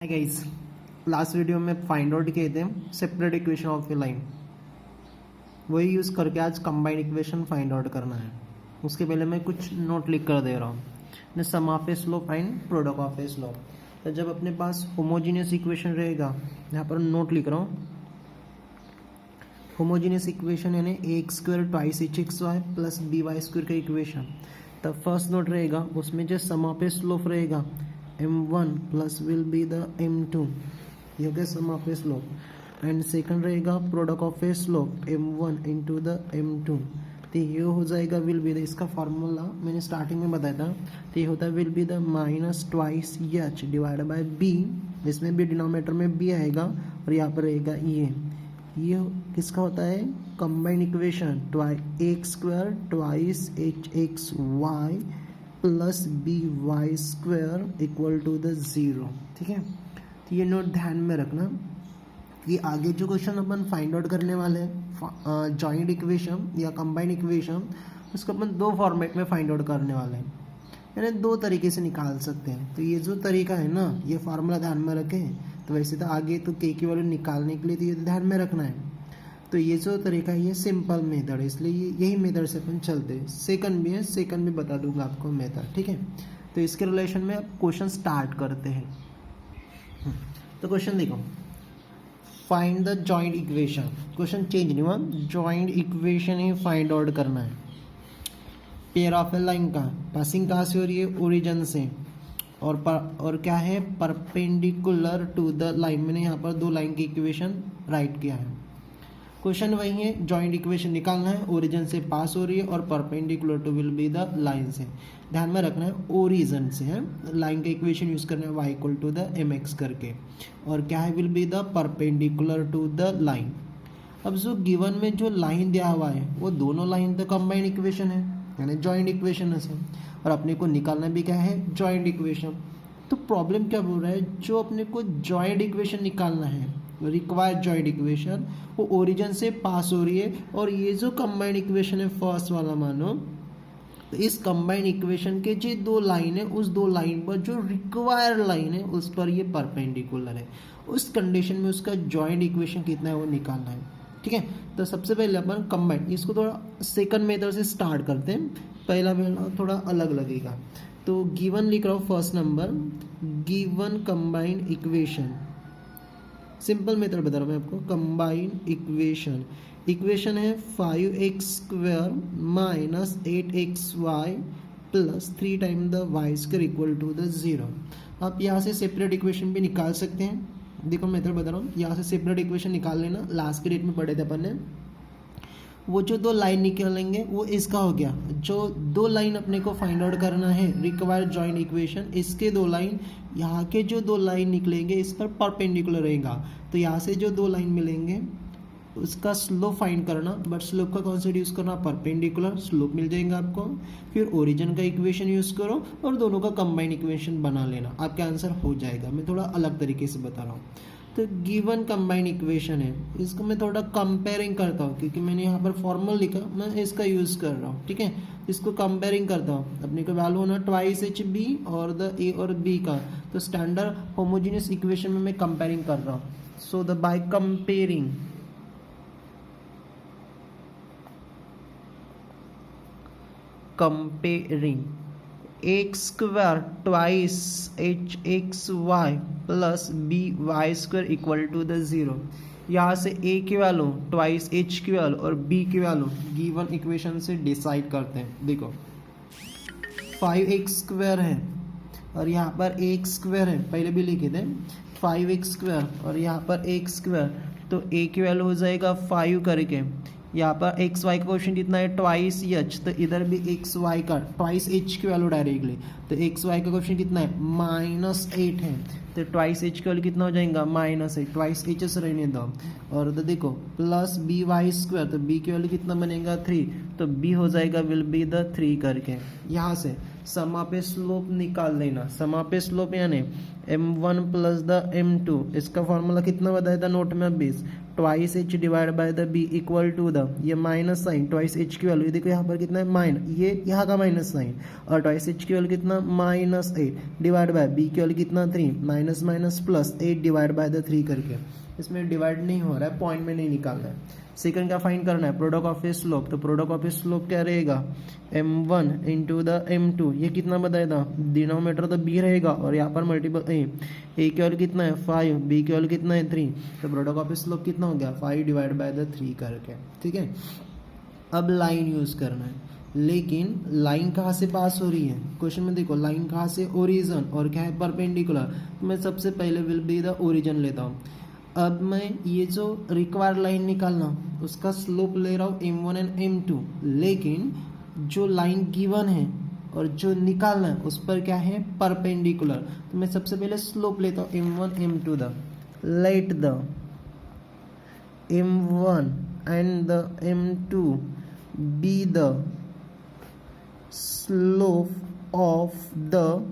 Hi guys, last video में find out किए थे separate equation of a line. वही यूज़ करके आज कंबाइंड इक्वेशन फाइंड आउट करना है। उसके पहले मैं कुछ नोट लिख कर दे रहा हूँ। Sum of a slope and product of a slope. तो जब अपने पास होमोजीनियस इक्वेशन रहेगा, यहाँ पर नोट लिख रहा हूँ। होमोजीनियस इक्वेशन यानी a² twice hxy plus by² का इक्वेशन। तब फर्स्ट नोट रहेगा, उसमें जो सम ऑफ ए स्लोप रहेगा m1 plus will be the m2, ये हो गया sum of a slope. And second रहेगा product of a slope m1 into the m2, तो ये हो जाएगा विल बी द, इसका फॉर्मूला मैंने स्टार्टिंग में बताया था। तो ये होता है will be the minus twice h divide by b, इसमें भी डिनोमिनेटर में b आएगा और यहाँ पर रहेगा ये किसका होता है combined equation, a² twice hxy plus by² equal to the 0। ठीक है, तो ये नोट ध्यान में रखना। ये आगे जो क्वेश्चन अपन फाइंड आउट करने वाले हैं जॉइंट इक्वेशन या कंबाइंड इक्वेशन, उसको अपन दो फॉर्मेट में फाइंड आउट करने वाले हैं, यानी दो तरीके से निकाल सकते हैं। तो ये जो तरीका है ना, ये फार्मूला ध्यान में रखें। तो वैसे तो आगे तो के की वैल्यू निकालने के लिए तो ये ध्यान में रखना है। तो ये जो तरीका है ये सिंपल मेथड है, इसलिए यही मेथड से अपन चलते हैं। सेकंड भी है, सेकंड भी बता दूंगा आपको मेथड। ठीक है, तो इसके रिलेशन में अब क्वेश्चन स्टार्ट करते हैं। तो क्वेश्चन देखो, find the joint equation. Question change नहीं हुआ, जॉइंट इक्वेशन ही फाइंड आउट करना है। पेयर ऑफ ए लाइन का पासिंग कहाँ से हो रही है, ओरिजिन से, और क्या है परपेंडिकुलर टू द लाइन। मैंने यहाँ पर दो लाइन की इक्वेशन राइट किया है। क्वेश्चन वही है, जॉइंट इक्वेशन निकालना है, ओरिजिन से पास हो रही है और perpendicular to will be the line से। ध्यान में रखना है ओरिजिन से है, लाइन का इक्वेशन यूज करना है y equal to the mx करके, और क्या है will be the perpendicular to the line. अब जो गिवन में जो लाइन दिया हुआ है वो दोनों लाइन तो कंबाइंड इक्वेशन है, यानी जॉइंट इक्वेशन है, और अपने को निकालना भी क्या है जॉइंट इक्वेशन। तो प्रॉब्लम क्या बोल रहा है, जो अपने को जॉइंट इक्वेशन निकालना है रिक्वायर्ड जॉइंट इक्वेशन, वो ओरिजिन से पास हो रही है, और ये जो कंबाइंड इक्वेशन है फर्स्ट वाला मानो, तो इस कंबाइंड इक्वेशन के जो दो लाइन है उस दो लाइन पर जो रिक्वायर्ड लाइन है उस पर ये परपेंडिकुलर है। उस कंडीशन में उसका जॉइंट इक्वेशन कितना है वो निकालना है। ठीक है, तो सबसे पहले अपन कंबाइंड, इसको थोड़ा सेकंड मेथड से स्टार्ट करते हैं। पहला थोड़ा अलग लगेगा। तो गिवन लिख रहा हूँ first number, given combined equation, simple method बता रहा हूँ मैं आपको। कंबाइंड इक्वेशन है 5x² minus 8xy plus 3 time the y² equal to the 0। आप यहाँ से सेपरेट इक्वेशन भी निकाल सकते हैं। देखो मेथड बता रहा हूँ, यहाँ से सेपरेट इक्वेशन निकाल लेना। लास्ट के डेट में पढ़े थे अपन ने, वो जो दो लाइन निकालेंगे वो इसका हो गया। जो दो लाइन अपने को फाइंड आउट करना है रिक्वायर्ड जॉइंट इक्वेशन, इसके दो लाइन, यहाँ के जो दो लाइन निकलेंगे इस पर परपेंडिकुलर रहेगा। तो यहाँ से जो दो लाइन मिलेंगे उसका स्लोप फाइंड करना, बट स्लोप का कौन सा यूज़ करना, परपेंडिकुलर स्लोप मिल जाएगा आपको। फिर ओरिजिन का इक्वेशन यूज़ करो और दोनों का कंबाइंड इक्वेशन बना लेना, आपका आंसर हो जाएगा। मैं थोड़ा अलग तरीके से बता रहा हूँ। तो गिवन कंबाइंड इक्वेशन है, इसको मैं थोड़ा कंपेयरिंग करता हूँ, क्योंकि मैंने यहाँ पर फॉर्मूला लिखा, मैं इसका यूज़ कर रहा हूँ। ठीक है, इसको कंपेयरिंग करता हूँ। अपने को वैल्यू होना ट्वाइस HB और द A और B का, तो स्टैंडर्ड होमोजीनियस इक्वेशन में मैं कंपेयरिंग कर रहा हूँ। So the by comparing x² twice hxy plus by² equal to the 0। यहाँ से a की वैल्यू ट्वाइस h की वैल्यू और b की वैल्यू गिवन इक्वेशन से डिसाइड करते हैं। देखो 5x² है और यहाँ पर x² है, पहले भी लिखे थे 5x² और यहाँ पर x², तो a की वैल्यू हो जाएगा 5 करके। यहाँ पर एक्स वाई का क्वेश्चन कितना है ट्वाइस h, तो इधर भी एक्स वाई का ट्वाइस h की वैल्यू डायरेक्टली, तो एक्स वाई का क्वेश्चन कितना है -8 है, तो ट्वाइस h की वैल्यू कितना हो जाएगा -8, ट्वाइस h से रहने दो। और तो देखो प्लस by², तो b की वैल्यू कितना बनेगा 3, तो b हो जाएगा विल बी द 3 करके। यहाँ से सम ऑफ ए स्लोप निकाल लेना। सम ऑफ ए स्लोप यानी m1 प्लस द m2, इसका फॉर्मूला कितना बताया था नोट में 20, twice H divide by the B equal to the, ये माइनस साइन ट्वाइस एच की वैल्यू, ये देखो यहाँ पर कितना है माइनस, ये यहाँ का माइनस साइन, और ट्वाइस एच की वैल्यू कितना -8 डिवाइड बाय बी की वैल्यू कितना 3, minus minus plus 8 divide by the 3 करके, इसमें डिवाइड नहीं हो रहा है, पॉइंट में नहीं निकालना है। सेकंड क्या फाइंड करना है, प्रोडक्ट ऑफ ए स्लोप, तो प्रोडक्ट ऑफ ए स्लोप क्या रहेगा, m1 इंटू द m2, ये कितना बताएगा, डिनोमिनेटर तो b रहेगा और यहाँ पर मल्टीपल a की वैल्यू कितना है 5, b की वैल्यू कितना है 3, तो प्रोडक्ट ऑफ ए स्लोप कितना हो गया 5 डिवाइड बाय द 3 करके, ठीक है। अब लाइन यूज करना है, लेकिन लाइन कहाँ से पास हो रही है, क्वेश्चन में देखो लाइन कहाँ से, ओरिजन, और क्या है परपेंडिकुलर, तो मैं सबसे पहले विल बी द ओरिजन लेता हूँ। अब मैं ये जो रिक्वायर्ड लाइन निकालना उसका स्लोप ले रहा हूँ m1 एंड m2, लेकिन जो लाइन गिवन है और जो निकालना है उस पर क्या है परपेंडिकुलर, तो मैं सबसे पहले स्लोप लेता हूँ m1 m2 the, let the m1 and the m2 B the slope of the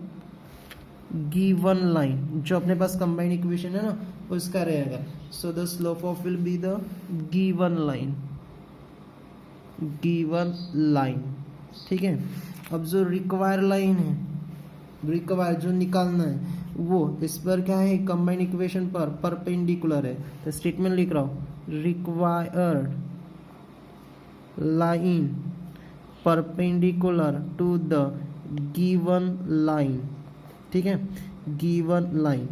given line, जो अपने पास कंबाइंड इक्वेशन है ना उसका रहेगा। So the slope of will be the given line, given line, ठीक है। अब जो रिक्वायर लाइन है, रिक्वायर जो निकालना है वो इस पर क्या है कंबाइंड इक्वेशन पर परपेंडिकुलर है, तो स्टेटमेंट लिख रहा हूँ required line perpendicular to the given line, ठीक है, गिवन लाइन।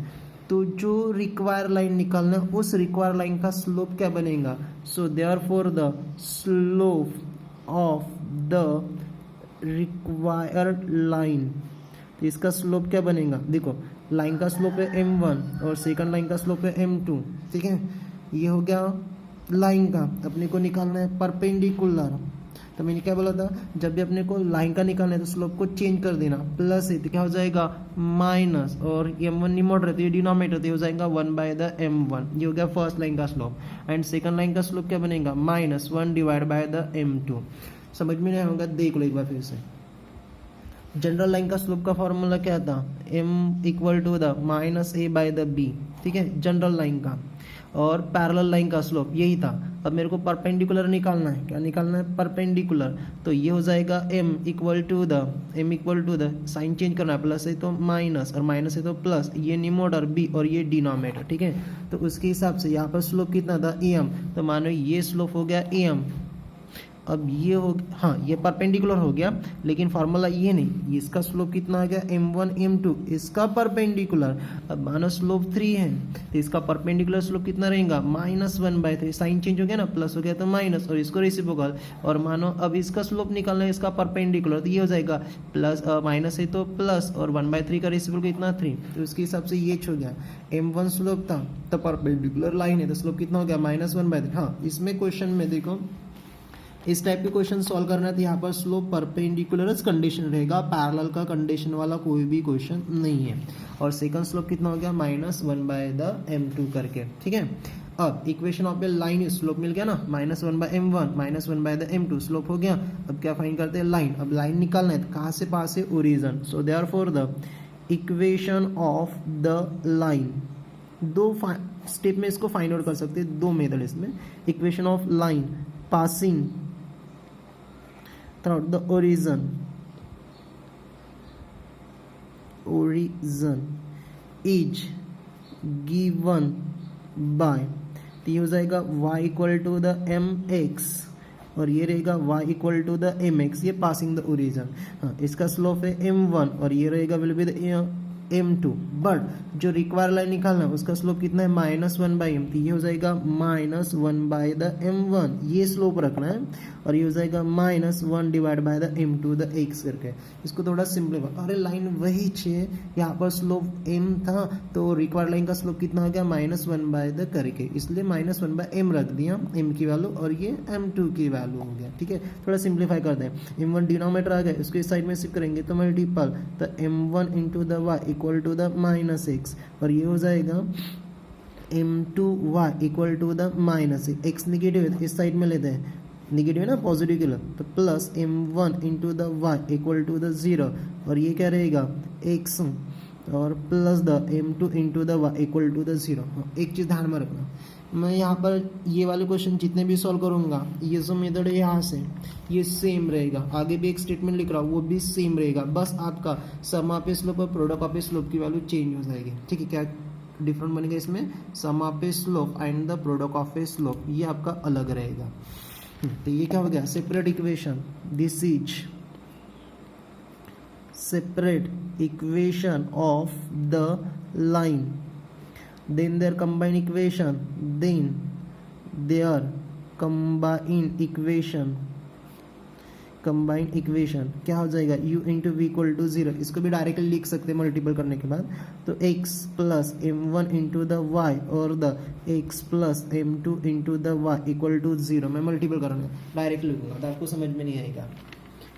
तो जो रिक्वायर लाइन निकालना है उस रिक्वायर लाइन का स्लोप क्या बनेगा, सो therefore the slope of the required line, तो इसका स्लोप क्या बनेगा, देखो लाइन का स्लोप है m1 और सेकंड लाइन का स्लोप है m2, ठीक है। ये हो गया लाइन का, अपने को निकालना है परपेंडिकुलर, तो मैंने क्या बोला था, जब भी अपने को लाइन का निकालना है तो स्लोप को चेंज कर देना, प्लस है तो क्या हो जाएगा माइनस, और m1 निमोड रहती है डिनोमिनेटर, तो हो जाएगा 1 बाय द m1, ये हो गया फर्स्ट लाइन का स्लोप। एंड सेकंड लाइन का स्लोप क्या बनेगा -1 डिवाइड बाय द m2। समझ में नहीं होगा, देख लो एक बार फिर से। जनरल लाइन का स्लोप का फॉर्मूला क्या था, m equal to the -a by the b, ठीक है, जनरल लाइन का। और पैरेलल लाइन का स्लोप यही था। अब मेरे को परपेंडिकुलर निकालना है, क्या निकालना है परपेंडिकुलर, तो ये हो जाएगा m equal to the sign change करना है, प्लस है तो माइनस और माइनस है तो प्लस, ये न्यूमरेटर b और ये डिनोमिनेटर, ठीक है। तो उसके हिसाब से यहाँ पर स्लोप कितना था em, तो मानो ये स्लोप हो गया em। अब ये हो, हाँ ये परपेंडिकुलर हो गया, लेकिन फार्मूला ये नहीं, इसका स्लोप कितना आ गया m1 m2, इसका परपेंडिकुलर। अब मानो स्लोप 3 है तो इसका परपेंडिकुलर स्लोप कितना रहेगा -1/3, साइन चेंज हो गया ना, प्लस हो गया तो माइनस और इसको रेसिप्रोकल। और मानो अब इसका स्लोप निकालना है इसका परपेंडिकुलर, तो ये हो जाएगा प्लस, माइनस है तो प्लस, और 1/3 का रेसिप्रोकल कितना 3, तो उसके हिसाब से ये हो गया m1 स्लोप था तो परपेंडिकुलर लाइन है तो स्लोप कितना हो गया -1/3। हाँ इसमें क्वेश्चन में देखो इस टाइप के क्वेश्चन सॉल्व करना है तो यहाँ पर स्लोप परपेंडिकुलर कंडीशन रहेगा, पैरेलल का कंडीशन वाला कोई भी क्वेश्चन नहीं है। और सेकंड स्लोप कितना हो गया -1/m2 करके, ठीक है। अब equation of a line slope मिल गया ना, -1/m1 -1/m2 स्लोप हो गया। अब क्या फाइंड करते हैं लाइन, अब लाइन निकालना है तो कहाँ से पास है origin, so therefore the equation of the line, दो स्टेप में इसको फाइंड आउट कर सकते हैं, दो मेथड इसमें। Equation of line passing throughout the origin is given by, तो ये हो जाएगा y equal to the mx और ये रहेगा y equal to the mx, ये पासिंग द ओरिजिन। हाँ इसका स्लोप है m1 और ये रहेगा will be the m2, but जो रिक्वायर लाइन निकालना है उसका स्लोप कितना है -1/m, तो ये हो जाएगा -1/m1, ये स्लोप रखना है, और ये हो जाएगा -1 divide by the m2 the x करके। इसको थोड़ा सिंपलीफाई, अरे लाइन वही है, यहाँ पर स्लोप m था तो रिक्वायर लाइन का स्लोप कितना हो गया -1/द करके, इसलिए -1/m रख दिया, m की वैल्यू, और ये m2 की वैल्यू हो गया, ठीक है। थोड़ा सिंपलीफाई करते हैं, m1 डिनोमिनेटर आ गया, इसको इस साइड में शिफ्ट करेंगे तो मल्टीपल, तो m1 into the y equal to the -x, और ये हो जाएगा m2y equal to the -x negative है तो इस साइड में लेते हैं, निगेटिव है ना पॉजिटिव के लिए, तो plus m1 into the y equal to the 0, और ये क्या रहेगा x और plus the m2 into the y equal to the 0। एक चीज़ ध्यान में रखना, मैं यहाँ पर ये वाले क्वेश्चन जितने भी सॉल्व करूँगा, ये जो मेथड है यहाँ से ये सेम रहेगा, आगे भी एक स्टेटमेंट लिख रहा हूँ वो भी सेम रहेगा, बस आपका सम ऑफ ए स्लोप और प्रोडक्ट ऑफ ए स्लोप की वैल्यू चेंज हो जाएगी। ठीक है, क्या डिफरेंट बनेगा इसमें, sum of a slope and the product of a slope, ये आपका अलग रहेगा। तो ये क्या हो गया, separate equation, this is separate equation of the line, then their combined equation, then their combined equation क्या हो जाएगा, u into V equal to 0। इसको भी डायरेक्टली लिख सकते हैं मल्टीपल करने के बाद, तो x plus m1 into the Y और the x plus m2 into the Y equal to 0। मैं मल्टीपल करना डायरेक्टली लिखूंगा तो आपको समझ में नहीं आएगा,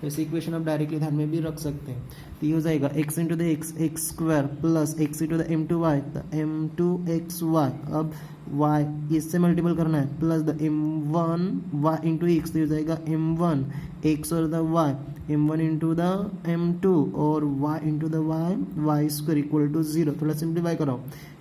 वैसे इक्वेशन आप डायरेक्टली ध्यान में भी रख सकते हैं। तो ये हो जाएगा x into the X square plus x into the m2 Y, तो m2 x वाई, अब y इससे मल्टीपल करना है, plus the m1 y into x, तो ये हो जाएगा m1 x और the y, m1 into the m2 और y into the y square equal to 0। थोड़ा सिंप्लीफाई कराओ,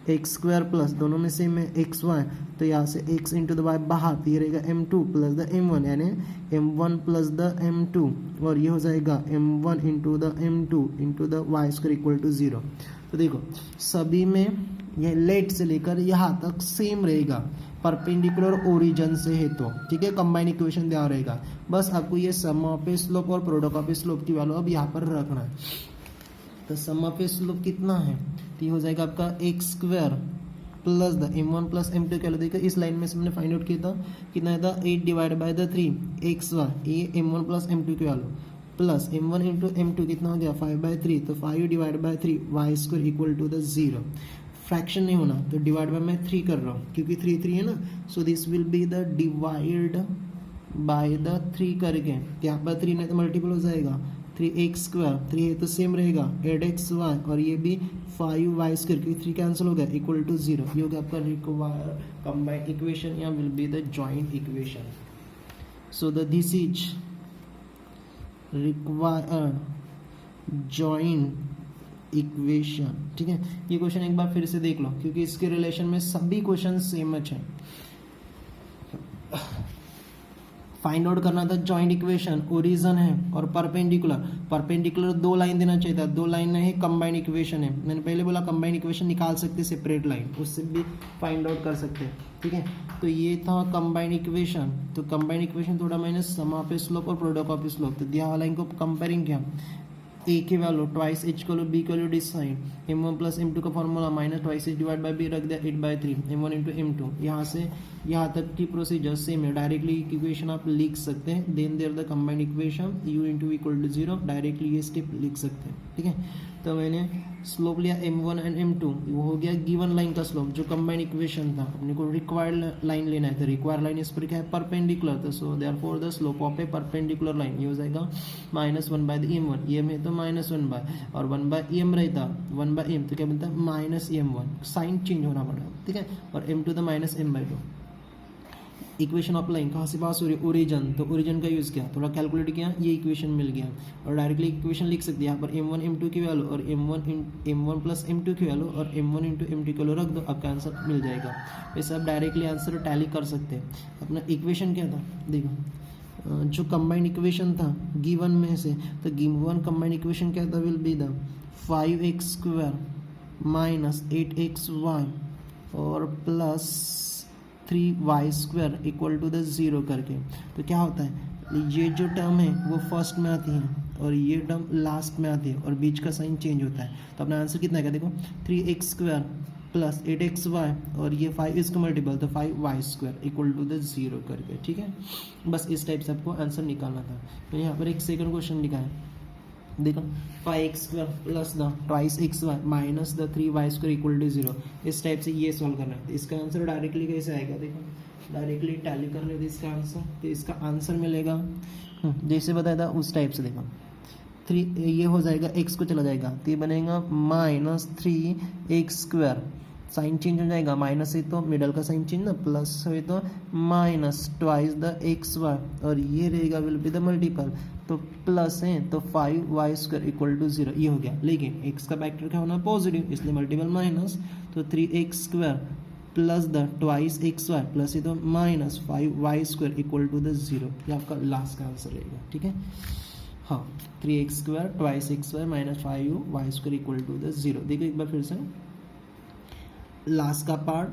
एक्स स्क्वायर प्लस दोनों में सेम है एक्स वाई, तो यहाँ से x इंटू द वाई बाहर, तो ये रहेगा m2 प्लस द m1 यानी m1 प्लस द m2, और ये हो जाएगा m1 into the m2 into the Y square equal to 0। तो देखो सभी में ये लेट से लेकर यहाँ तक सेम रहेगा, परपेंडिकुलर ओरिजिन से है तो ठीक है, कंबाइन इक्वेशन दिया रहेगा, बस आपको ये सम ऑफ ए स्लोप और प्रोडक्ट ऑफ ए स्लोप की वैल्यू अब यहाँ पर रखना है। तो सम ऑफ ए स्लोप कितना है, तो ये हो जाएगा आपका x square plus the m1 plus m2 क्या देखो इस लाइन में से हमने फाइंड आउट किया था, कितना था 8 divide by the 3 X Y, ये m1 प्लस m2 की value, plus m1 into m2 कितना हो गया 5/3, तो 5 divide by 3 Y square equal to the 0। Fraction नहीं होना तो डिवाइड बाय मैं 3 कर रहा हूँ क्योंकि 3 3 है ना, सो this will be the divide by the 3 करके, यहाँ पर 3 नहीं तो मल्टीपल हो जाएगा, 3x स्क्वायर, 3 है तो सेम रहेगा 8xy, और ये भी 5y स्क्वायर क्योंकि 3 कैंसिल हो गया इक्वल टू 0। ये हो गया आपका रिक्वायर कंबाइंड इक्वेशन या will be the joint equation. So the this is required joint equation. ठीक है, ये क्वेश्चन एक बार फिर से देख लो क्योंकि इसके रिलेशन में सभी क्वेश्चन सेम है। फाइंड आउट करना था जॉइंट इक्वेशन, ओरिजिन है और परपेंडिकुलर 2 लाइन देना चाहिए था, 2 लाइन है, कंबाइंड इक्वेशन है, मैंने पहले बोला कंबाइंड इक्वेशन निकाल सकते सेपरेट लाइन, उससे भी फाइंड आउट कर सकते हैं। ठीक है, तो ये था कंबाइंड इक्वेशन, तो कंबाइंड इक्वेशन थोड़ा मैंने सम ऑफ ए स्लोप और प्रोडक्ट ऑफ ए स्लोप, तो दिया वाला इनको कंपेयरिंग किया, ए की वैल्यू ट्वाइस एच को बी की value decide, m1 plus m2 का formula minus twice H divide by B रख दिया 8/3 m1 इंटू m2, यहाँ से यहाँ तक की प्रोसीजर सेम है, डायरेक्टली इक्वेशन आप लिख सकते हैं, then there the combined equation u into equal to 0, directly ये स्टेप लिख सकते हैं। ठीक है, तो मैंने स्लोप लिया m1 एंड m2, वो हो गया गिवन लाइन का स्लोप जो कंबाइंड इक्वेशन था, अपने को रिक्वायर्ड लाइन लेना है, तो रिक्वायर्ड लाइन इस पर क्या है परपेंडिकुलर, तो सो therefore the slope of A perpendicular line ये हो जाएगा -1 बाय द m1, em है तो -1 बाय, और 1 बाय em रहता 1 बाय m, तो क्या बनता है -m1, साइन चेंज होना पड़ा। ठीक है, और m2 तो -m/2। इक्वेशन ऑफ लाइन कहाँ से पास हो रही है, ओरिजिन, तो ओरिजिन का यूज़ किया, थोड़ा कैलकुलेट किया, ये इक्वेशन मिल गया, और डायरेक्टली इक्वेशन लिख सकते हैं यहाँ पर m1 m2 की वैल्यू और m1 प्लस m2 की वैल्यू और m1 इंटू m2 की वैल्यू रख दो, आपका आंसर मिल जाएगा। वैसे आप डायरेक्टली आंसर टैली कर सकते हैं। अपना इक्वेशन क्या था देखो, जो कंबाइंड इक्वेशन था गिवन में से, तो गिवन कंबाइंड इक्वेशन क्या था, will be the 5x square minus 8xy और plus 3y square equal to the 0 करके। तो क्या होता है, ये जो टर्म है वो फर्स्ट में आती है और ये टर्म लास्ट में आती है और बीच का साइन चेंज होता है, तो अपना आंसर कितना है देखो 3x स्क्वायर प्लस 8xy और ये 5 इसको मल्टीपल, तो 5y square equal to the 0 करके। ठीक है, बस इस टाइप से आपको आंसर निकालना था। तो यहाँ पर एक सेकंड क्वेश्चन लिखा है, देखो 5x square plus the twice X Y minus the 3y square equal to 0, इस टाइप से ये सॉल्व करना है। तो इसका आंसर डायरेक्टली कैसे आएगा, देखो डायरेक्टली टैली कर लेते इसका आंसर, तो इसका आंसर मिलेगा जैसे बताया था उस टाइप से। देखो 3 ये हो जाएगा x को चला जाएगा, तो ये बनेगा -3x स्क्वायर, साइन चेंज हो जाएगा, माइनस है तो मिडल का साइन चेंज ना, प्लस है तो minus twice the X Y, और ये रहेगा विल बी द मल्टीपल तो प्लस है तो 5y² इक्वल टू 0 ये हो गया। लेकिन x का फैक्टर क्या होना पॉजिटिव, इसलिए मल्टीपल माइनस, तो 3x² plus the twice xy plus ये तो minus 5y² equal to the 0, ये आपका लास्ट का आंसर रहेगा। ठीक है, हाँ 3x² twice xy minus 5y² equal to the 0। देखिए एक बार फिर से लास्ट का पार्ट,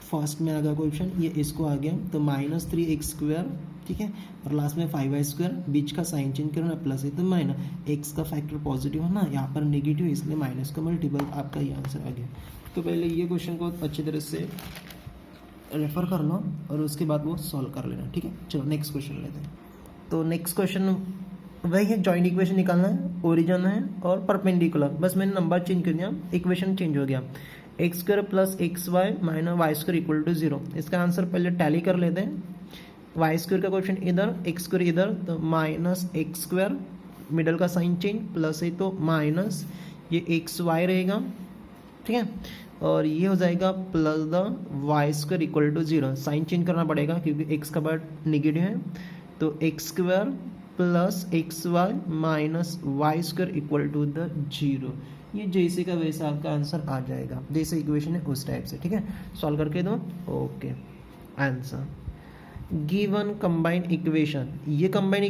फर्स्ट में आ गया क्वेश्चन, ये इसको आ गया तो -3x², ठीक है, और लास्ट में 5y², बीच का साइन चेंज करना, प्लस है तो माइनस, एक्स का फैक्टर पॉजिटिव है ना, यहाँ पर नेगेटिव इसलिए माइनस का मल्टीपल, आपका ये आंसर आ गया। तो पहले ये क्वेश्चन को अच्छी तरह से रेफर कर लो और उसके बाद वो सॉल्व कर लेना। ठीक है, चलो नेक्स्ट क्वेश्चन लेते हैं। तो नेक्स्ट क्वेश्चन वही है, जॉइंट इक्वेशन निकालना है, ओरिजिन है और परपेंडिकुलर, बस मैंने नंबर चेंज कर दिया, इक्वेशन चेंज हो गया। x² plus xy minus y² equal to 0, इसका आंसर पहले टैली कर लेते हैं। y² का क्वेश्चन इधर, x² इधर, तो -x², मिडल का साइन चेंज, प्लस है तो माइनस ये xy रहेगा, ठीक है, और ये हो जाएगा plus the y² equal to 0, sign change करना पड़ेगा क्योंकि x का पार्ट निगेटिव है, तो x² plus xy minus y² equal to the 0, ये जैसे का वैसा आपका आंसर आ जाएगा, जैसे इक्वेशन है उस टाइप से। ठीक है, सॉल्व करके दो। Okay, answer given combined equation, ये कंबाइंड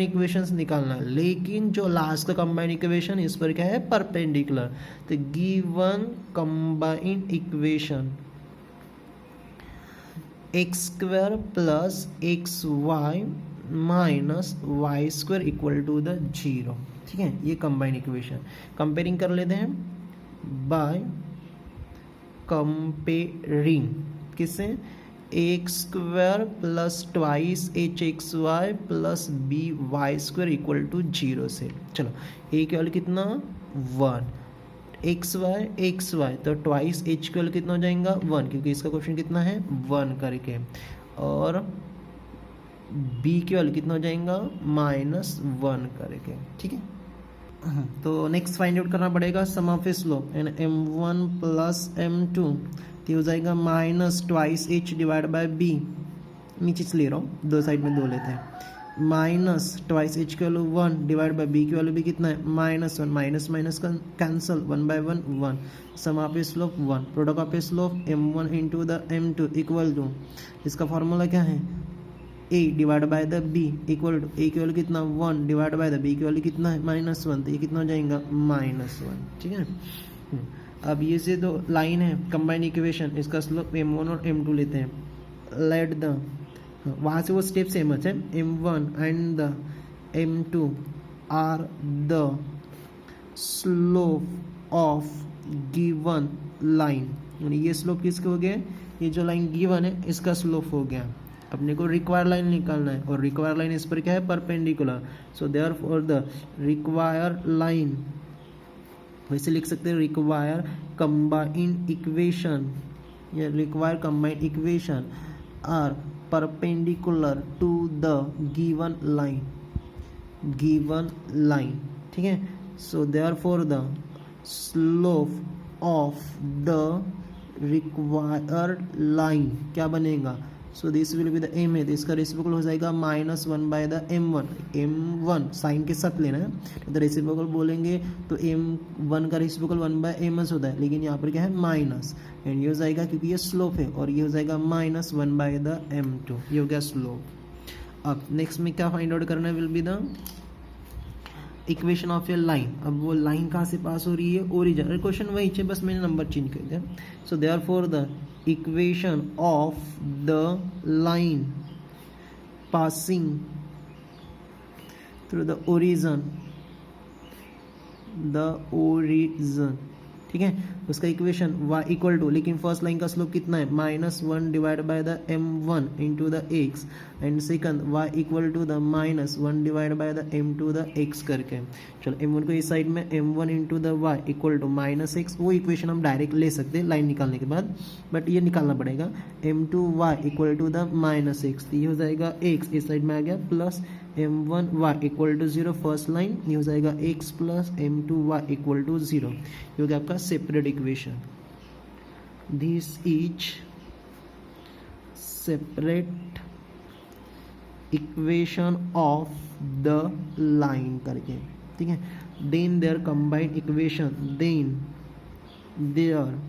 इक्वेशंस निकालना है, लेकिन जो लास्ट का कंबाइंड इक्वेशन इस पर क्या है, परपेंडिकुलर। तो given combined equation x² plus xy minus y² equal to the 0, ठीक है, ये कंबाइंड इक्वेशन। कंपेयरिंग कर लेते हैं बाय कंपेयरिंग, किससे, x² plus twice hxy plus by² equal to 0 से। चलो a की वैल्यू कितना 1, xy तो ट्वाइस h की वैल्यू कितना हो जाएगा 1, क्योंकि इसका क्वेश्चन कितना है 1 करके, और b की वैल्यू कितना हो जाएगा -1 करके। ठीक है, तो नेक्स्ट फाइंड आउट करना पड़ेगा sum of slope, and m1 plus m2 तो हो जाएगा minus twice h divide by b, नीचे से ले रहा हूँ, दो साइड में 2 लेते हैं, माइनस ट्वाइस h की वैल्यू 1 डिवाइड बाय b की वैल्यू भी कितना है -1, minus minus cancel, 1 by 1 1, sum of slope 1, product of slope m1 into the m2 equal to, इसका फॉर्मूला क्या है, a divide by the b equal to, a की value कितना 1 divide by the b की value कितना है -1, तो ये कितना हो जाएगा -1। ठीक है, अब ये से दो लाइन है कंबाइंड इक्वेशन, इसका स्लोप m1 और m2 लेते हैं, लेट द, वहाँ से वो स्टेप सेम है, m1 and the m2 are the slope of given line, ये स्लोप किसके हो गए, ये जो लाइन गिवन है इसका स्लोप हो गया। अपने को रिक्वायर लाइन निकालना है, और रिक्वायर लाइन इस पर क्या है, perpendicular, so therefore the require line, वैसे लिख सकते हैं रिक्वायर कंबाइंड इक्वेशन, या require combined equation are perpendicular to the given line, ठीक है, so therefore the slope of the required line क्या बनेगा, so this will be the m है, तो इसका रेसिप्रोकल हो जाएगा -1 बाय द m1 साइन के साथ लेना है, तो रेसिप्रोकल बोलेंगे तो m1 का रेसिप्रोकल 1 बाय m होता है, लेकिन यहाँ पर क्या है माइनस, एंड ये हो जाएगा क्योंकि ये स्लोप है, और ये हो जाएगा -1 बाय द m2, ये हो गया स्लोप। अब नेक्स्ट में क्या फाइंड आउट करना will be the equation of a line, अब वो लाइन कहाँ से पास हो रही है, ओरिजिन, क्वेश्चन वही है, बस मैंने नंबर चेंज कर दिया। सो therefore the equation of the line passing through the origin, ठीक है, उसका इक्वेशन y इक्वल टू, लेकिन फर्स्ट लाइन का स्लोप कितना है -1 divide by the m1 into the x, and second y equal to the -1 divide by the m2 the x करके। चलो m1 को इस साइड में m1 into the y equal to -x, वो equation हम डायरेक्ट ले सकते हैं लाइन निकालने के बाद, बट ये निकालना पड़ेगा, m2y equal to the -x, ये हो जाएगा x, इस साइड में आ गया, plus m1y equal to 0 first line, ये हो जाएगा x plus m2y equal to 0, ये हो गया आपका separate equation. This is separate equation of the line करके, ठीक है। Then there combined equation, then there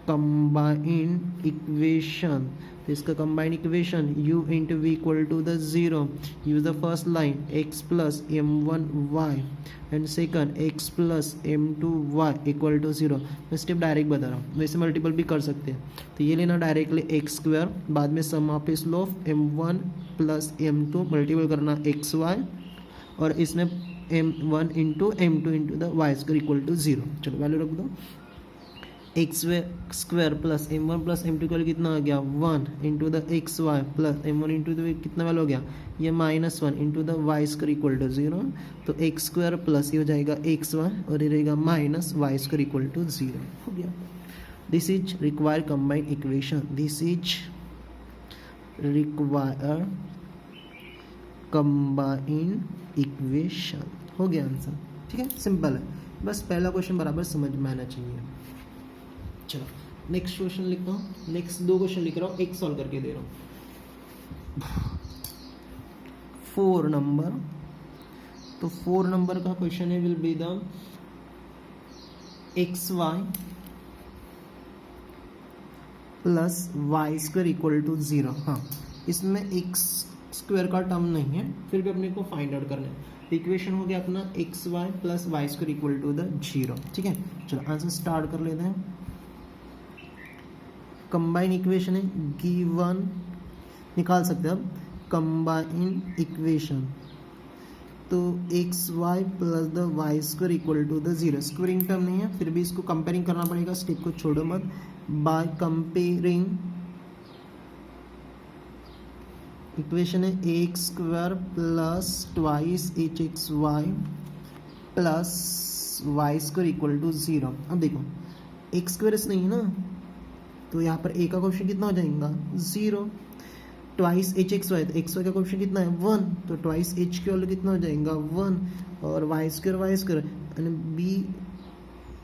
combined equation, तो इसका combined equation u into V equal to the 0, use the first line x plus m1y and second x plus m2y equal to 0। मैं step direct बता रहा हूँ, वैसे multiple भी कर सकते हैं। तो ये लेना डायरेक्टली एक्स स्क्वायर, बाद में sum of slope m1 plus m2 multiple करना xy, और इसमें m1 into m2 into the Y square equal to 0। चलो वैल्यू रख दो, x square plus m1 plus m2 का कितना आ गया 1 into the X Y plus m1 into the कितना वैल्यू हो गया ये -1 into the Y square equal to 0। तो एक्स स्क्वायर प्लस ये हो जाएगा एक्स वाई और ये रहेगा minus Y square equal to 0 हो गया। This is require combined equation, this is require combined equation, हो गया आंसर। ठीक है, सिंपल है, बस पहला क्वेश्चन बराबर समझ में आना चाहिए। चलो नेक्स्ट क्वेश्चन लिखता हूँ, नेक्स्ट 2 क्वेश्चन लिख रहा हूँ, एक सॉल्व करके दे रहा हूँ। 4 नंबर, तो 4 नंबर का क्वेश्चन है will be the X Y plus Y square equal to 0। हाँ, इसमें एक्स स्क्वायर का टर्म नहीं है, फिर भी अपने को फाइंड आउट करना है। इक्वेशन हो गया अपना X Y plus Y square equal to the 0। ठीक है, चलो आंसर स्टार्ट कर लेते हैं। कंबाइन इक्वेशन है, गिवन निकाल सकते हैं अब कंबाइन इक्वेशन, तो X Y plus the Y square equal to the 0। Squaring term नहीं है, फिर भी इसको कंपेयरिंग करना पड़ेगा, स्टेप को छोड़ो मत। बाय कंपेयरिंग इक्वेशन है X square plus twice H X Y plus Y square equal to 0। अब देखो एक्स स्क्वायर नहीं है ना, तो यहाँ पर ए का क्वेश्चन कितना हो जाएगा 0, ट्वाइस एच एक्स वाई, तो एक्स वाई का क्वेश्चन कितना है 1, तो ट्वाइस एच के वाले कितना हो जाएगा 1, और वाई स्क्वायर यानी बी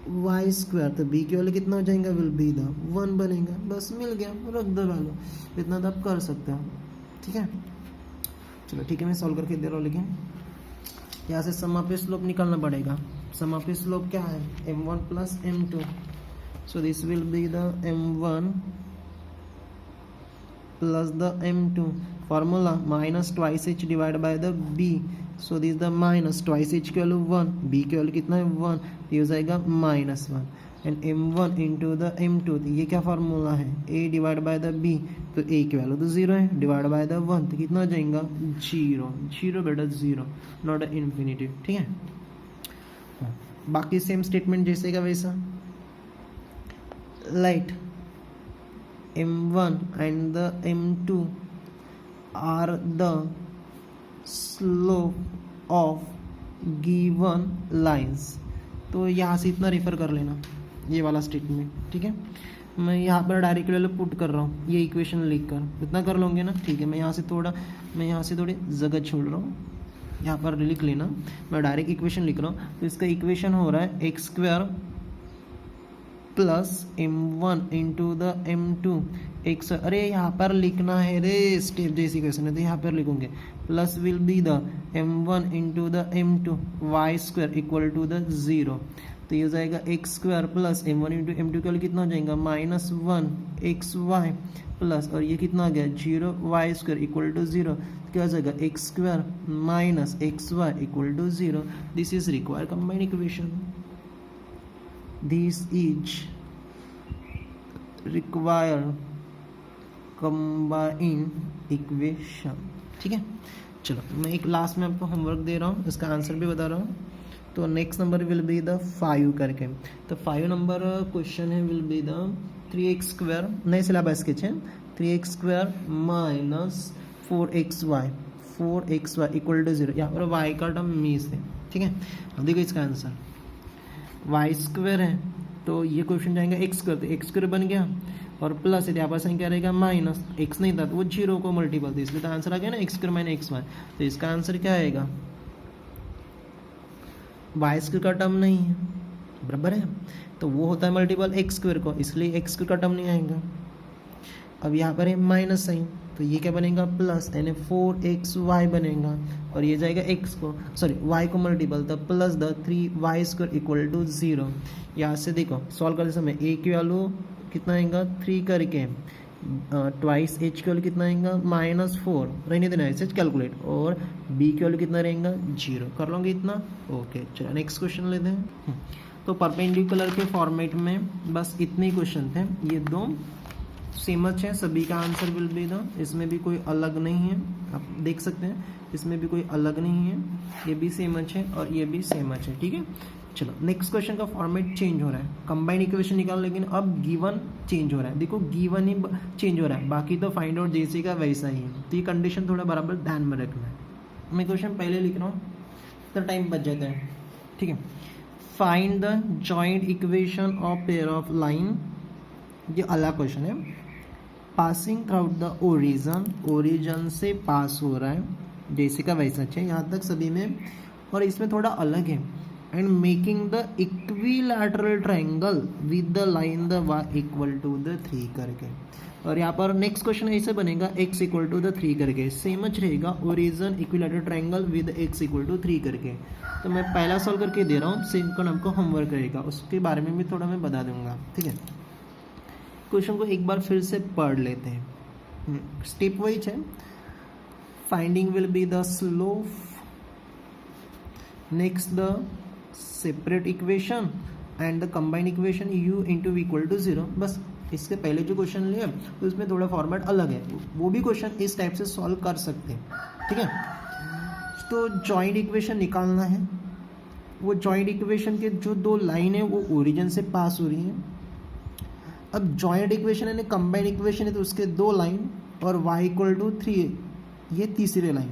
वाई स्क्वायर, तो बी के वाले कितना हो जाएगा विल बी द 1 बनेगा। बस मिल गया, रख दो वैल्यू, इतना तो आप कर सकते हो। ठीक है, चलो ठीक है, मैं सॉल्व करके दे रहा हूँ, लेकिन यहाँ से सम ऑफ स्लोप निकालना पड़ेगा। सम ऑफ स्लोप क्या है m1 plus m2, so this will be the m1 plus the m2, formula minus twice h divided by the b, so this is the minus twice h की value 1, b की value कितना है 1, ये हो जाएगा -1, and m1 into the m2, तो ये क्या फार्मूला है a divide by the b, तो a की वैल्यू तो 0 है, डिवाइड बाय द 1, तो कितना हो जाएगा 0 बेटा 0, नॉट इन्फिनिटिव। ठीक है, बाकी सेम स्टेटमेंट जैसे का वैसा। Let m1 and the m2 are the slope of given lines, तो यहाँ से इतना रेफर कर लेना ये वाला स्टेटमेंट। ठीक है, मैं यहाँ पर डायरेक्ट वैल्यू पुट कर रहा हूँ, ये इक्वेशन लिख कर इतना कर लोगे ना। ठीक है, मैं यहाँ से थोड़ी जगह छोड़ रहा हूँ, यहाँ पर लिख लेना, मैं डायरेक्ट इक्वेशन लिख रहा हूँ। तो इसका इक्वेशन हो रहा है X square plus m1 into the m2 x, अरे यहाँ पर लिखना है रे, स्टेप जैसी क्वेश्चन है तो यहाँ पर लिखूंगे, plus will be the m1 into the m2 Y square equal to the 0। तो ये हो जाएगा X square plus m1 into m2 का कितना हो जाएगा -1 एक्स वाई प्लस, और ये कितना आ गया 0 वाई स्क्वायर इक्वल टू 0, क्या हो जाएगा X square minus X Y equal to 0। This is require combined equation, this is require combined equation। ठीक है, चलो मैं एक लास्ट में आपको होमवर्क दे रहा हूँ, इसका आंसर भी बता रहा हूँ। तो next number will be the 5 करके, तो 5 नंबर क्वेश्चन है will be the 3x square, नए सिलेबस के 3x square minus 4xy equal to 0। यहाँ पर y का टर्म मिस है। ठीक है, अब देखो इसका आंसर वाई स्क्वायर है, तो ये क्वेश्चन जाएगा एक्स स्क्वायर, तो एक्स स्क्वायर बन गया, और प्लस यहाँ पर संख्या रहेगा माइनस, एक्स नहीं था तो वो 0 को मल्टीपल थी, इसलिए तो आंसर आ गया ना X square minus X Y. तो इसका आंसर क्या आएगा, वाई स्क्वायर का टर्म नहीं है, बराबर है, तो वो होता है मल्टीपल एक्स स्क्वायर को, इसलिए एक्स स्क्वायर का टर्म नहीं आएगा। अब यहाँ पर है माइनस साइन, तो ये क्या बनेगा प्लस यानी 4xy बनेगा और ये जाएगा x को सॉरी y को मल्टीपल तब plus the 3y² equal to 0। यहाँ से देखो सॉल्व करते समय a की वैल्यू कितना आएगा 3 करके ट्वाइस h की वैल्यू कितना आएगा -4 रहने देना ऐसे कैलकुलेट और b की वैल्यू कितना रहेगा 0 कर लोगे इतना। ओके चलो नेक्स्ट क्वेश्चन लेते हैं। तो परपेंडिकुलर के फॉर्मेट में बस इतने ही क्वेश्चन थे, ये दो सेमच है, सभी का आंसर विल बी द, इसमें भी कोई अलग नहीं है, आप देख सकते हैं इसमें भी कोई अलग नहीं है, ये भी सेमच है और ये भी सेमच है। ठीक है चलो नेक्स्ट क्वेश्चन का फॉर्मेट चेंज हो रहा है, कंबाइंड इक्वेशन निकाल लेकिन अब गिवन चेंज हो रहा है। देखो गिवन ही चेंज हो रहा है, बाकी तो फाइंड आउट जैसे का वैसा ही है, तो ये कंडीशन थोड़ा बराबर ध्यान में रखना है। मैं क्वेश्चन पहले लिख रहा हूँ तो टाइम बच जाता है। ठीक है find the joint equation of pair of line, ये अलग क्वेश्चन है। Passing through the origin, origin से पास हो रहा है जैसे का वैसा है, यहाँ तक सभी में, और इसमें थोड़ा अलग है। And making the equilateral triangle with the line the y equal to the 3 करके, और यहाँ पर नेक्स्ट क्वेश्चन ऐसे बनेगा x इक्वल टू द 3 करके, सेम च रहेगा origin equilateral triangle with x equal to 3 करके। तो मैं पहला सॉल्व करके दे रहा हूँ, सेकंड हमको होमवर्क रहेगा, उसके बारे में भी थोड़ा मैं बता दूंगा। ठीक है क्वेश्चन को एक बार फिर से पढ़ लेते हैं, स्टेप वाइज है। Finding will be the slope, next the separate equation and the combined equation u into equal to 0। बस इससे पहले जो क्वेश्चन लिया तो उसमें थोड़ा फॉर्मेट अलग है, वो भी क्वेश्चन इस टाइप से सॉल्व कर सकते हैं। ठीक है तो जॉइंट इक्वेशन निकालना है, वो जॉइंट इक्वेशन के जो दो लाइन है वो ओरिजिन से पास हो रही है। अब जॉइंट इक्वेशन यानी कंबाइंड इक्वेशन है तो उसके दो लाइन और y इक्वल टू 3 ये तीसरी लाइन,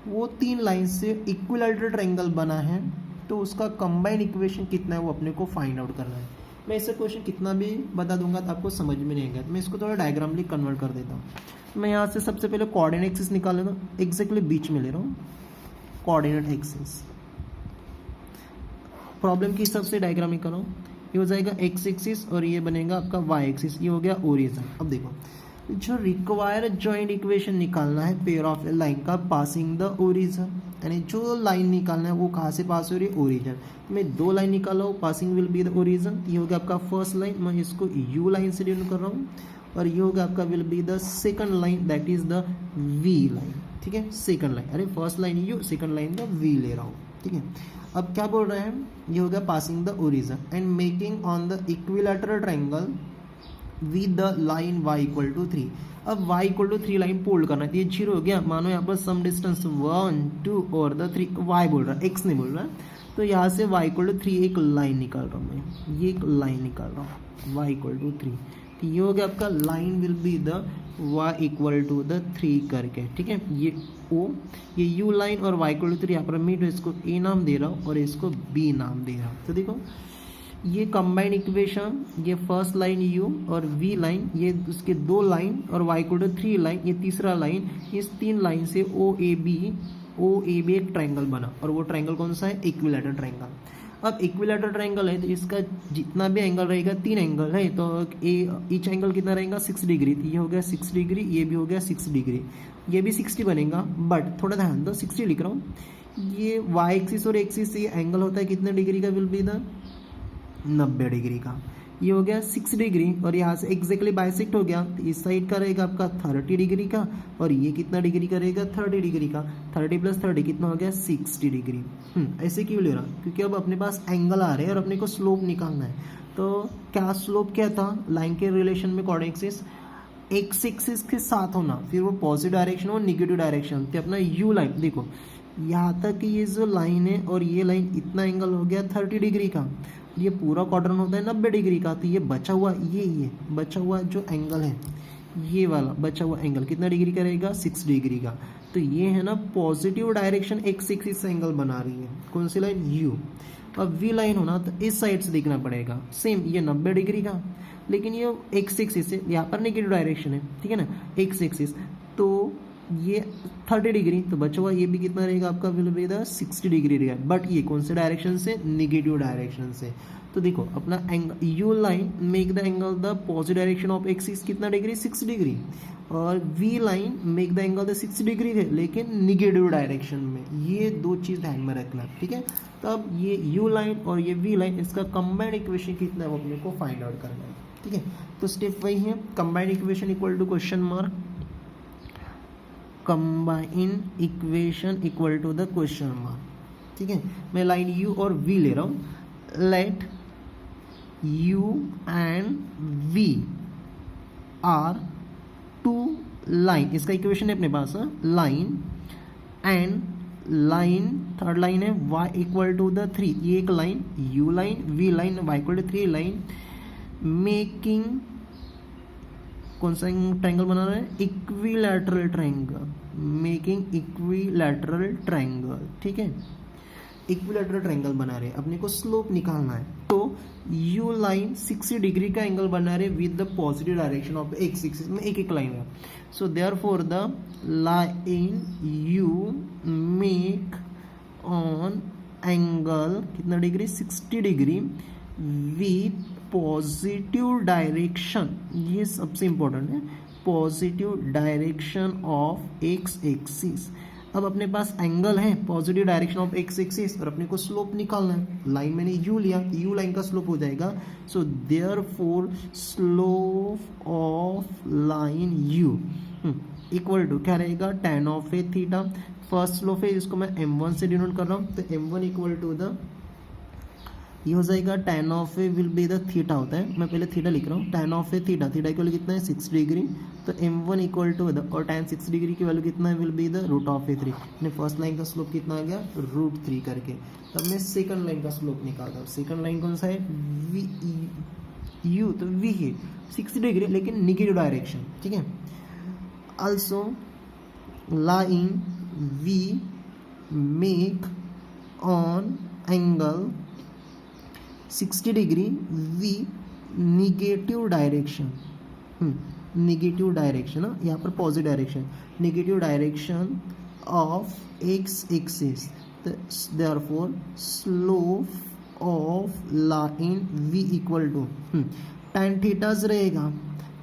वो तीन लाइन से इक्विलैटरल ट्रायंगल बना है, तो उसका कंबाइंड इक्वेशन कितना है वो अपने को फाइंड आउट करना है। मैं इससे क्वेश्चन कितना भी बता दूंगा तो आपको समझ में नहीं आएगा, तो मैं इसको थोड़ा डायग्रामली कन्वर्ट कर देता हूँ। मैं यहाँ से सबसे पहले कोऑर्डिनेट एक्सिस निकाल लेता हूँ, एग्जैक्टली बीच में ले रहा हूँ कोऑर्डिनेट एक्सिस, प्रॉब्लम के हिसाब से डायग्राम निकाल रहा हूँ। ये हो जाएगा एक्स एक्सिस और ये बनेगा आपका वाई एक्सिस, ये हो गया ओरिजिन। अब देखो जो रिक्वायर जॉइंट इक्वेशन निकालना है पेयर ऑफ लाइन का पासिंग द ओरिजिन, यानी जो लाइन निकालना है वो कहाँ से पास हो रही है ओरिजिन। मैं दो लाइन निकाला हूँ, passing will be the origin, ये हो गया आपका फर्स्ट लाइन, मैं इसको यू लाइन से डिनोट कर रहा हूँ, और ये होगा आपका will be the second line that is the V line. ठीक है सेकंड लाइन, अरे first line U second line the V ले रहा हूँ। ठीक है अब क्या बोल रहे हैं, ये हो गया passing the origin and making on the equilateral triangle with the line y equal to 3। अब y equal to 3 line pull करना है, ये 0 हो गया, मानो यहाँ पर सम डिस्टेंस 1 2 और द 3 y बोल रहा है x नहीं बोल रहा है, तो यहाँ से y इक्वल टू 3 एक लाइन निकाल रहा हूँ मैं, ये एक लाइन निकाल रहा हूँ y इक्वल टू 3, तो ये हो गया आपका line will be the y equal to the 3 करके। ठीक है ये o ये u लाइन और y इक्वल टू 3 यहाँ पर मैं इसको a नाम दे रहा हूँ और इसको b नाम दे रहा हूँ। तो देखो ये कंबाइंड इक्वेशन, ये फर्स्ट लाइन u और v लाइन, ये उसके दो लाइन और y इक्वल टू 3 लाइन, ये तीसरा लाइन, इस तीन लाइन से ओ ए बी एक ट्रायंगल बना, और वो ट्रायंगल कौन सा है इक्विलैटरल ट्रायंगल। अब इक्विलैटरल ट्रायंगल है तो इसका जितना भी एंगल रहेगा 3 एंगल है, तो ईच एंगल कितना रहेगा 6 डिग्री, तो ये हो गया 6 डिग्री, ये भी हो गया 6 डिग्री, ये भी 60 बनेगा। बट थोड़ा ध्यान दो 60 लिख रहा हूँ, ये y एक्सिस और एक्सिस से एंगल होता है कितने डिग्री का विल बी द 90 डिग्री का, ये हो गया 6 डिग्री, और यहाँ से एग्जैक्टली बाइसेक्ट हो गया, तो इस साइड का रहेगा आपका 30 डिग्री का, और ये कितना डिग्री का रहेगा 30 डिग्री का, 30 प्लस 30 कितना हो गया 60 डिग्री। ऐसे क्यों ले रहा, क्योंकि अब अपने पास एंगल आ रहे हैं और अपने को स्लोप निकालना है। तो क्या स्लोप क्या था लाइन के रिलेशन में, कोऑर्डिनेट एक्सिस एक्स एक्सिस के साथ होना, फिर वो पॉजिटिव डायरेक्शन और निगेटिव डायरेक्शन, तो अपना यू लाइन देखो यहाँ तक ये जो लाइन है और ये लाइन इतना एंगल हो गया 30 डिग्री का, ये पूरा क्वाड्रेंट होता है 90 डिग्री का, तो ये बचा हुआ ये बचा हुआ जो एंगल है, ये वाला बचा हुआ एंगल कितना डिग्री का रहेगा 6 डिग्री का। तो ये है ना पॉजिटिव डायरेक्शन एक्स एक्सिस से एंगल बना रही है, कौन सी लाइन यू। अब वी लाइन होना तो इस साइड से देखना पड़ेगा, सेम ये 90 डिग्री का, लेकिन ये एक्स एक्सिस है, यहाँ पर नेगेटिव डायरेक्शन है, ठीक है ना एक्स एक्सिस, तो ये 30 डिग्री, तो बचा हुआ ये भी कितना रहेगा आपका विल बी द 60 डिग्री रहेगा, बट ये कौन से डायरेक्शन से निगेटिव डायरेक्शन से। तो देखो अपना angle you line make the angle the positive direction of axis कितना डिग्री 6 डिग्री, और V line make the angle the 60 degree है लेकिन निगेटिव डायरेक्शन में। ये दो चीज़ ध्यान में रखना, ठीक है। तब ये यू लाइन और ये वी लाइन, इसका कंबाइंड इक्वेशन कितना है वो अपने को फाइंड आउट करना है, ठीक है। तो स्टेप वही है, combined equation equal to question mark, combined equation equal to the question mark, ठीक है। मैं लाइन यू और वी ले रहा हूँ। Let U and V are two line, इसका इक्वेशन है अपने पास, line and line, third line है y इक्वल टू द 3, ये एक line u line, v line, y equal to 3 line, making कौन सा ट्रायंगल बना रहे हैं, equilateral triangle, making equilateral triangle, ठीक है। इक्विलैटरल ट्रायंगल बना रहे हैं, अपने को स्लोप निकालना है। तो यू लाइन 60 डिग्री का एंगल बना रहे with the positive direction of x axis में, एक एक लाइन है। So therefore the line U make on angle कितना degree, 60 degree with positive direction, ये सबसे इंपॉर्टेंट है, positive direction of x axis. अब अपने पास एंगल है positive direction of x axis और अपने को स्लोप निकालना है। लाइन मैंने u लिया, u लाइन का स्लोप हो जाएगा। So therefore slope of line u equal to क्या रहेगा, tan of a theta. First slope है, इसको मैं m1 से डिनोट कर रहा हूँ, तो m1 इक्वल टू द, ये हो जाएगा tan of a will be the theta होता है, मैं पहले थीटा लिख रहा हूँ, tan of a theta, theta equal कितना है 60 डिग्री, तो m1 इक्वल टू द, और tan 60 डिग्री की वैल्यू कितना है, will be the root of a 3। मैंने फर्स्ट लाइन का स्लोप कितना आ गया, √3 करके। तब मैं सेकंड लाइन का स्लोप निकालता हूँ। सेकंड लाइन कौन सा है, वी यू, तो वी है 60 डिग्री लेकिन निगेटिव डायरेक्शन, ठीक है। Also line V make on angle 60 degree V negative direction, negative direction, यहाँ पर positive direction, negative direction of X axis. Therefore slope of line V equal to tan thetas रहेगा,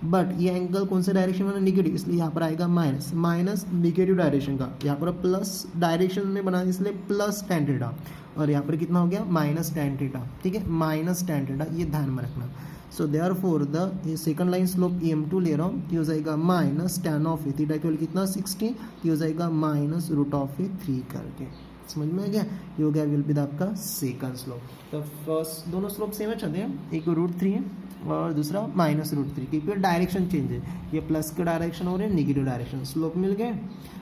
but ये angle कौन सा direction में, negative, इसलिए यहाँ पर आएगा माइनस, माइनस निगेटिव डायरेक्शन का, यहाँ पर प्लस डायरेक्शन में बना इसलिए प्लस tan थीटा, और यहाँ पर कितना हो गया माइनस tan थीटा, ठीक है, माइनस tan थीटा, ये ध्यान में रखना। सो therefore the second line slope m2 ले रहा हूँ, ये हो जाएगा minus tan of a theta equal कितना 60, ये हो जाएगा माइनस √3 करके। समझ में आ गया, ये हो गया विल बी द आपका सेकंड स्लोप। तो फर्स्ट दोनों स्लोप सेम है, चलते हैं, एक √3 है और दूसरा -√3, क्योंकि डायरेक्शन चेंज है, ये प्लस के डायरेक्शन हो रहे हैं, निगेटिव डायरेक्शन, स्लोप मिल गए।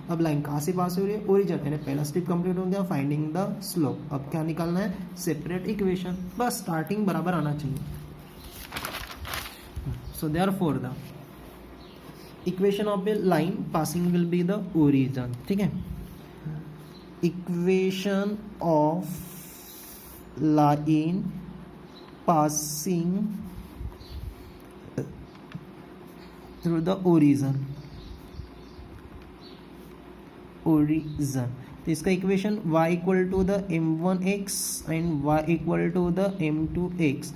अब लाइन कहाँ से पास हो रही है, ओरिजिन, यानी पहला स्टेप कंप्लीट हो गया, फाइंडिंग द स्लोप। अब क्या निकालना है, सेपरेट इक्वेशन, बस स्टार्टिंग बराबर आना चाहिए। So therefore the equation of a line passing will be the origin, ठीक है। Equation of line passing through the origin, तो इसका equation y equal to the m1x and y equal to the m2x,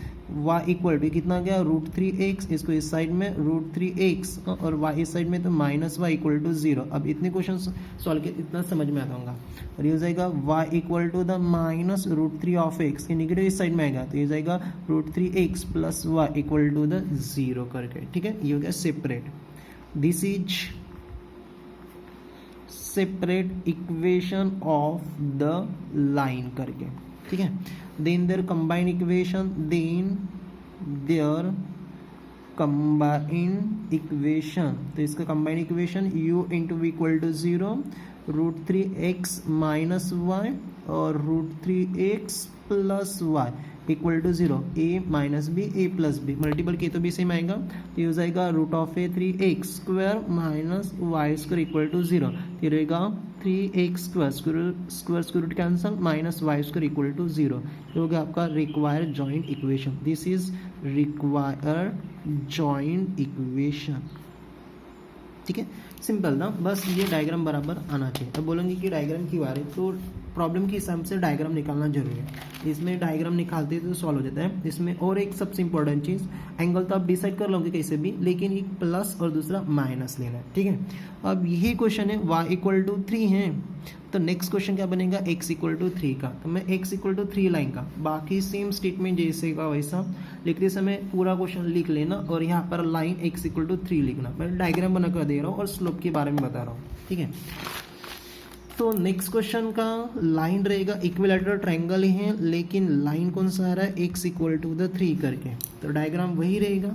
y equal to कितना गया √3x, इसको इस side में √3x और y इस साइड में, तो -y इक्वल टू 0। अब इतने क्वेश्चन सॉल्व के इतना समझ में आता होगा, और ये हो जाएगा y equal to the -√3 of x, ये निगेटिव इस साइड में आएगा, तो ये जाएगा √3x plus y equal to the 0 करके, ठीक है। ये हो गया separate, this is separate equation of the line करके, ठीक है। Then there combined equation, then there combined equation, तो इसका combined equation u into V equal to 0, √3x minus y और √3x plus y equal to 0, a minus B, A plus B, multiple के तो भी same आएगा, तो ये हो जाएगा √3x² minus y² equal to 0, ये रहेगा 3x² square root cancel minus y² equal to 0, ये हो गया आपका required joint equation. This is required joint equation, ठीक है, सिंपल ना, बस ये डायग्राम बराबर आना चाहिए। अब बोलेंगे कि डायग्राम क्यों आ रही है, तो प्रॉब्लम के हिसाब से डायग्राम निकालना जरूरी है। इसमें डायग्राम निकालते तो सॉल्व हो जाता है। इसमें और एक सबसे इंपॉर्टेंट चीज़, एंगल तो आप डिसाइड कर लोगे कैसे भी, लेकिन एक प्लस और दूसरा माइनस लेना है, ठीक है। अब यही क्वेश्चन है y=3 है, तो नेक्स्ट क्वेश्चन क्या बनेगा, x=3 का। तो मैं x=3 लाइन का बाकी सेम स्टेटमेंट जैसे का वैसा लिखते समय पूरा क्वेश्चन लिख लेना और यहाँ पर लाइन x=3 लिखना। मैं डायग्राम बना कर दे रहा हूँ और स्लोप के बारे में बता रहा हूँ, ठीक है। तो नेक्स्ट क्वेश्चन का लाइन रहेगा, इक्विलैटरल ट्रायंगल ही है लेकिन लाइन कौन सा आ रहा है, x=3 करके। तो डायग्राम वही रहेगा,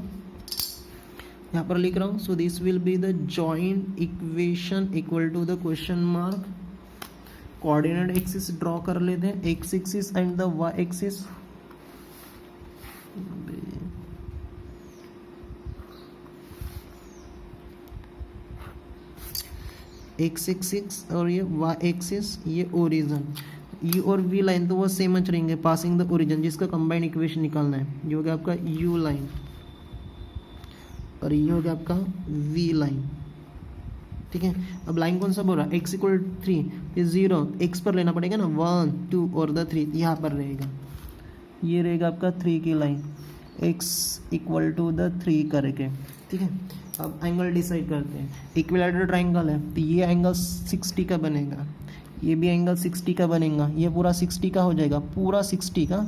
यहाँ पर लिख रहा हूँ। So this will be the joint equation equal to the question mark. Coordinate axis draw कर लेते हैं, x axis and the y axis. x axis और ये y एक्सिस, ये ओरिजिन, u और v लाइन तो वो सेम अच रहेंगे पासिंग द ओरिजिन, जिसका कंबाइंड इक्वेशन निकालना है। ये हो गया आपका u लाइन और ये हो गया आपका v लाइन, ठीक है। अब लाइन कौन सा बोल रहा है, x=3, ये 0 x पर लेना पड़ेगा ना, 1 2 और द 3 यहाँ पर रहेगा। ये रहेगा आपका 3 की लाइन, x=3 करके, ठीक है। अब एंगल डिसाइड करते हैं। इक्विलैटरल ट्रायंगल है तो ये एंगल 60 का बनेगा, ये भी एंगल 60 का बनेगा, ये पूरा 60 का हो जाएगा, पूरा 60 का।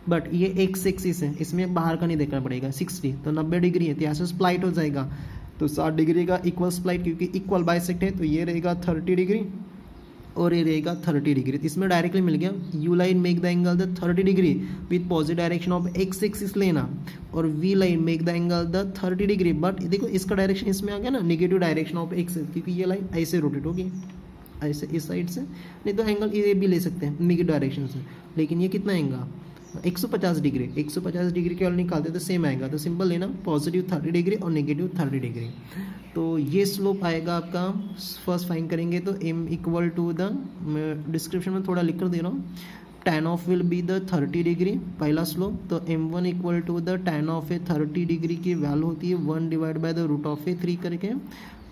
बट ये x एक्सिस है, इसमें बाहर का नहीं देखना पड़ेगा, 60 तो 90 डिग्री है, तो यहाँ से स्प्लाइट हो जाएगा, तो 60 डिग्री का इक्वल स्प्लाइट, क्योंकि इक्वल बाइसेक्ट है तो ये रहेगा 30 डिग्री और ये रहेगा 30 डिग्री। तो इसमें डायरेक्टली मिल गया, you line make the angle the 30 degree with positive direction of X axis लेना, और V line make the angle the 30 degree. But देखो इसका डायरेक्शन इसमें आ गया ना, नेगेटिव डायरेक्शन ऑफ एक्स, क्योंकि ये लाइन ऐसे रोटेट होगी, ऐसे इस साइड से, नहीं तो एंगल ये भी ले सकते हैं नेगेटिव डायरेक्शन से। लेकिन ये कितना आएगा, 150 डिग्री, 150 डिग्री के वाले निकालते तो सेम आएगा, तो सिंपल लेना पॉजिटिव 30 डिग्री और नेगेटिव 30 डिग्री। तो ये स्लोप आएगा आपका, फर्स्ट फाइंड करेंगे तो m=, मैं डिस्क्रिप्शन में थोड़ा लिख कर दे रहा हूँ, tan of will be the 30 degree पहला स्लोप। तो m1 the tan of A 30 degree की वैल्यू होती है 1/√3 करके।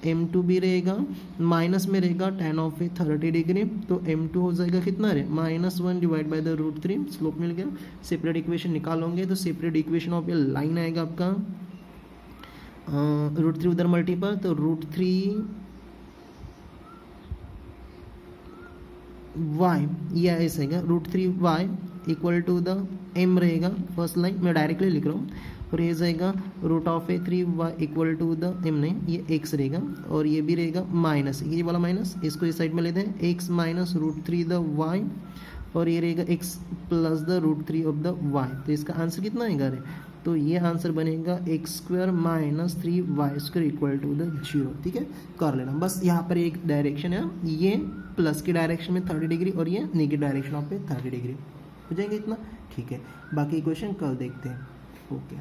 m2 भी रहेगा, माइनस में रहेगा tan ऑफ ए 30 डिग्री, तो m2 हो जाएगा कितना रे, -1/√3। स्लोप मिल गया। सेपरेट इक्वेशन निकालोगे तो separate equation of a line आएगा आपका √3 उधर मल्टीपल, तो √3 y, ये ऐसे आएगा √3y = द m रहेगा, फर्स्ट लाइन मैं डायरेक्टली लिख रहा हूँ, और ये जाएगा √3y = द m, नहीं ये x रहेगा, और ये भी रहेगा माइनस, ये वाला माइनस इसको इस साइड में लेते हैं, x - √3 द y, और ये रहेगा x + the √3 of the y। तो इसका आंसर कितना आएगा रे, तो ये आंसर बनेगा x² - 3y² = द 0, ठीक है। कर लेना बस, यहाँ पर एक डायरेक्शन है, ये प्लस की डायरेक्शन में 30 डिग्री और ये नेगेटिव डायरेक्शन ऑफ पे 30 डिग्री हो जाएंगे इतना, ठीक है। बाकी इक्वेशन कल देखते हैं, ओके।